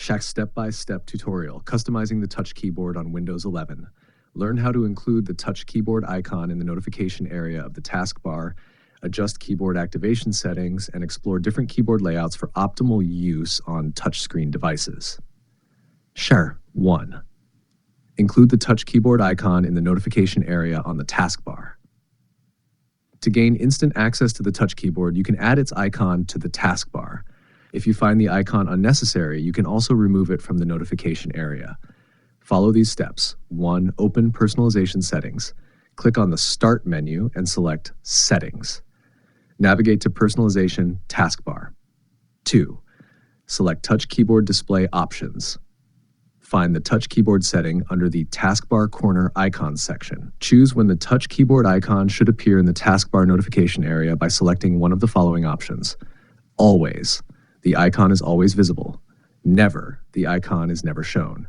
Shaq's step-by-step tutorial, customizing the touch keyboard on Windows 11. Learn how to include the touch keyboard icon in the notification area of the taskbar, adjust keyboard activation settings, and explore different keyboard layouts for optimal use on touchscreen devices. Share 1. Include the touch keyboard icon in the notification area on the taskbar. To gain instant access to the touch keyboard, you can add its icon to the taskbar. If you find the icon unnecessary, you can also remove it from the notification area. Follow these steps. 1. Open Personalization Settings. Click on the Start menu and select Settings. Navigate to Personalization Taskbar. 2. Select Touch Keyboard Display Options. Find the touch keyboard setting under the taskbar corner icons section. Choose when the touch keyboard icon should appear in the taskbar notification area by selecting one of the following options. Always. The icon is always visible. Never. The icon is never shown.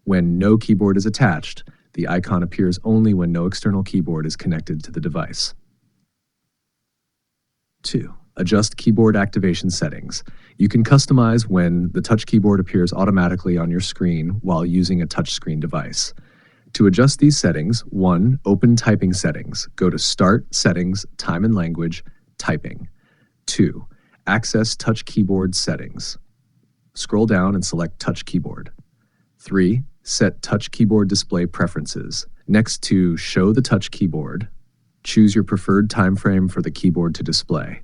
When no keyboard is attached, the icon appears only when no external keyboard is connected to the device. 2. Adjust keyboard activation settings. You can customize when the touch keyboard appears automatically on your screen while using a touchscreen device. To adjust these settings, 1. Open Typing Settings. Go to Start, Settings, Time and Language, Typing. 2. Access Touch Keyboard Settings. Scroll down and select Touch Keyboard. 3. Set Touch Keyboard Display Preferences. Next to Show the Touch Keyboard, choose your preferred time frame for the keyboard to display.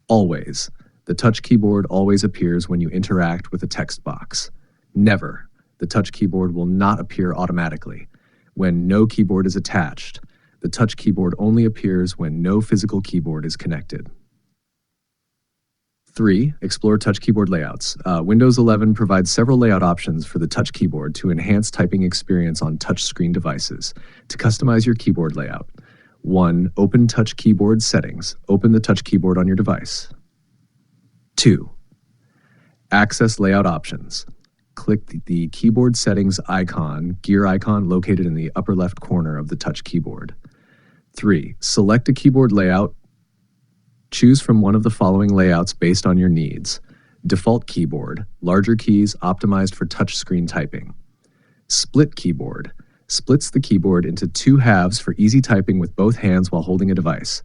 Always. The touch keyboard always appears when you interact with a text box. Never. The touch keyboard will not appear automatically. When no keyboard is attached, the touch keyboard only appears when no physical keyboard is connected. 3. Explore touch keyboard layouts. Windows 11 provides several layout options for the touch keyboard to enhance typing experience on touchscreen devices. To customize your keyboard layout, 1. Open Touch Keyboard Settings. Open the touch keyboard on your device. 2. Access Layout Options. Click the keyboard settings icon, gear icon located in the upper left corner of the touch keyboard. 3. Select a keyboard layout. Choose from one of the following layouts based on your needs. Default keyboard, larger keys optimized for touchscreen typing. Split keyboard, splits the keyboard into 2 halves for easy typing with both hands while holding a device.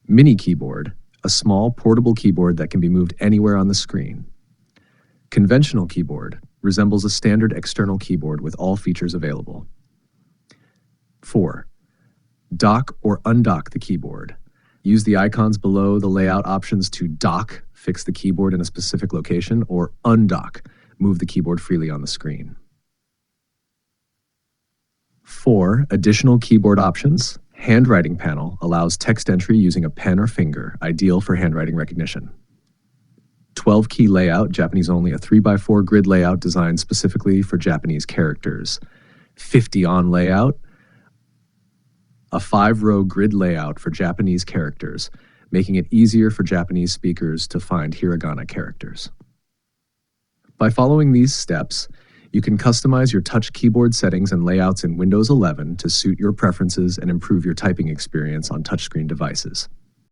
Mini keyboard, a small portable keyboard that can be moved anywhere on the screen. Conventional keyboard, resembles a standard external keyboard with all features available. 4. Dock or undock the keyboard. Use the icons below the layout options to dock, fix the keyboard in a specific location, or undock, move the keyboard freely on the screen. 4. Additional keyboard options. Handwriting panel allows text entry using a pen or finger, ideal for handwriting recognition. 12-key layout, Japanese only, a 3x4 grid layout designed specifically for Japanese characters. 50-on layout, a 5-row grid layout for Japanese characters, making it easier for Japanese speakers to find hiragana characters. By following these steps, you can customize your touch keyboard settings and layouts in Windows 11 to suit your preferences and improve your typing experience on touchscreen devices.